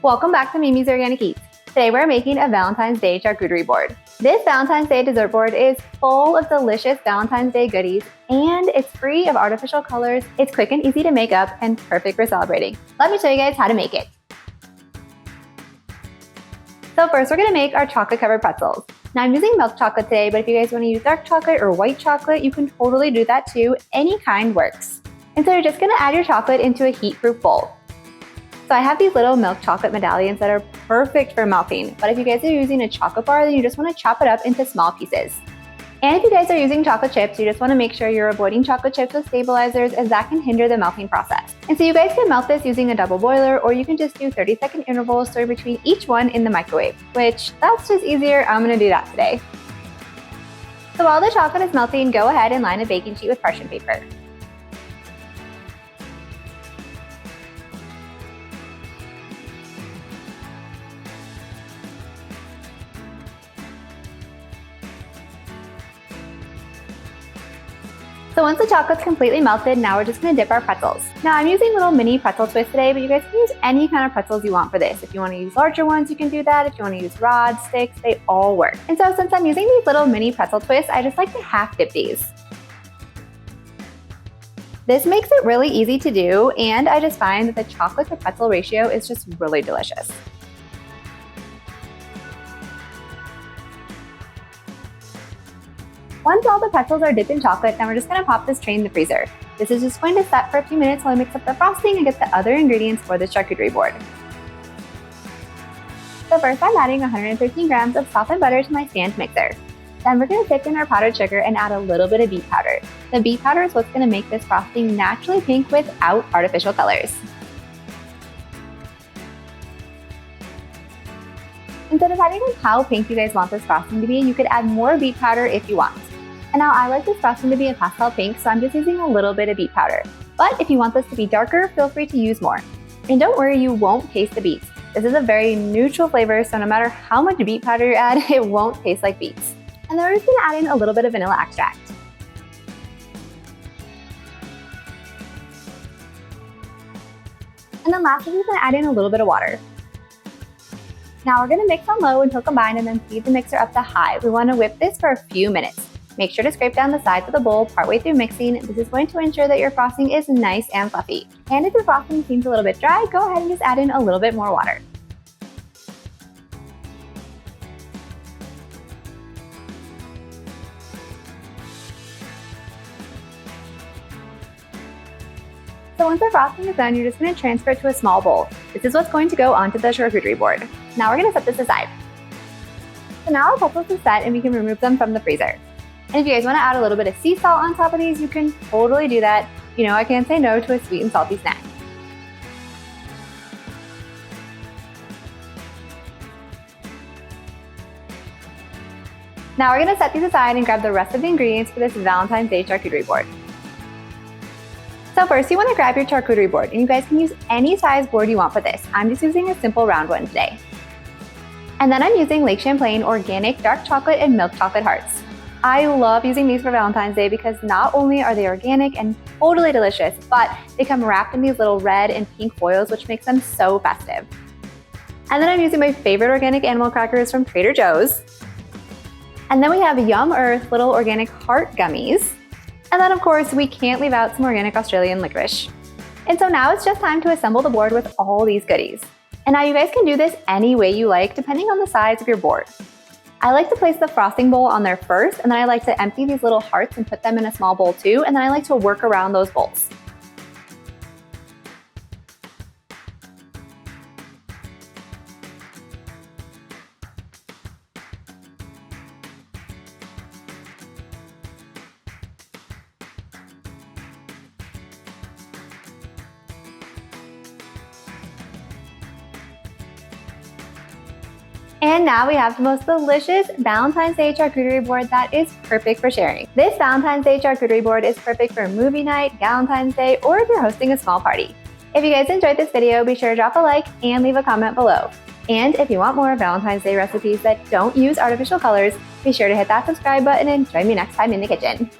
Welcome back to Mimi's Organic Eats. Today we're making a Valentine's Day charcuterie board. This Valentine's Day dessert board is full of delicious Valentine's Day goodies, and it's free of artificial colors. It's quick and easy to make up and perfect for celebrating. Let me show you guys how to make it. So first we're going to make our chocolate covered pretzels. Now I'm using milk chocolate today, but if you guys want to use dark chocolate or white chocolate, you can totally do that too. Any kind works. And so you're just going to add your chocolate into a heat-proof bowl. So I have these little milk chocolate medallions that are perfect for melting, but if you guys are using a chocolate bar, then you just want to chop it up into small pieces. And if you guys are using chocolate chips, you just want to make sure you're avoiding chocolate chips with stabilizers, as that can hinder the melting process. And so you guys can melt this using a double boiler, or you can just do 30-second intervals stirring between each one in the microwave, which that's just easier. I'm going to do that today. So while the chocolate is melting, go ahead and line a baking sheet with parchment paper. So once the chocolate's completely melted, now we're just going to dip our pretzels. Now I'm using little mini pretzel twists today, but you guys can use any kind of pretzels you want for this. If you want to use larger ones, you can do that. If you want to use rods, sticks, they all work. And so since I'm using these little mini pretzel twists, I just like to half dip these. This makes it really easy to do, and I just find that the chocolate to pretzel ratio is just really delicious. Once all the pretzels are dipped in chocolate, then we're just going to pop this tray in the freezer. This is just going to set for a few minutes while I mix up the frosting and get the other ingredients for the charcuterie board. So first I'm adding 113 grams of softened butter to my stand mixer. Then we're going to thicken our powdered sugar and add a little bit of beet powder. The beet powder is what's going to make this frosting naturally pink without artificial colors. And so depending on how pink you guys want this frosting to be, you could add more beet powder if you want. And now I like this frosting to be a pastel pink, so I'm just using a little bit of beet powder. But if you want this to be darker, feel free to use more. And don't worry, you won't taste the beets. This is a very neutral flavor, so no matter how much beet powder you add, it won't taste like beets. And then we're just going to add in a little bit of vanilla extract. And then lastly, we're going to add in a little bit of water. Now we're going to mix on low until combined and then speed the mixer up to high. We want to whip this for a few minutes. Make sure to scrape down the sides of the bowl partway through mixing. This is going to ensure that your frosting is nice and fluffy. And if your frosting seems a little bit dry, go ahead and just add in a little bit more water. So once our frosting is done, you're just going to transfer it to a small bowl. This is what's going to go onto the charcuterie board. Now we're going to set this aside. So now our pretzels are set and we can remove them from the freezer. And if you guys want to add a little bit of sea salt on top of these, you can totally do that. You know, I can't say no to a sweet and salty snack. Now we're going to set these aside and grab the rest of the ingredients for this Valentine's Day charcuterie board. So first you want to grab your charcuterie board, and you guys can use any size board you want for this. I'm just using a simple round one today. And then I'm using Lake Champlain organic dark chocolate and milk chocolate hearts. I love using these for Valentine's Day because not only are they organic and totally delicious, but they come wrapped in these little red and pink foils, which makes them so festive. And then I'm using my favorite organic animal crackers from Trader Joe's. And then we have Yum Earth little organic heart gummies. And then of course, we can't leave out some organic Australian licorice. And so now it's just time to assemble the board with all these goodies. And now you guys can do this any way you like, depending on the size of your board. I like to place the frosting bowl on there first, and then I like to empty these little hearts and put them in a small bowl too, and then I like to work around those bowls. And now we have the most delicious Valentine's Day charcuterie board that is perfect for sharing. This Valentine's Day charcuterie board is perfect for movie night, Valentine's Day, or if you're hosting a small party. If you guys enjoyed this video, be sure to drop a like and leave a comment below. And if you want more Valentine's Day recipes that don't use artificial colors, be sure to hit that subscribe button and join me next time in the kitchen.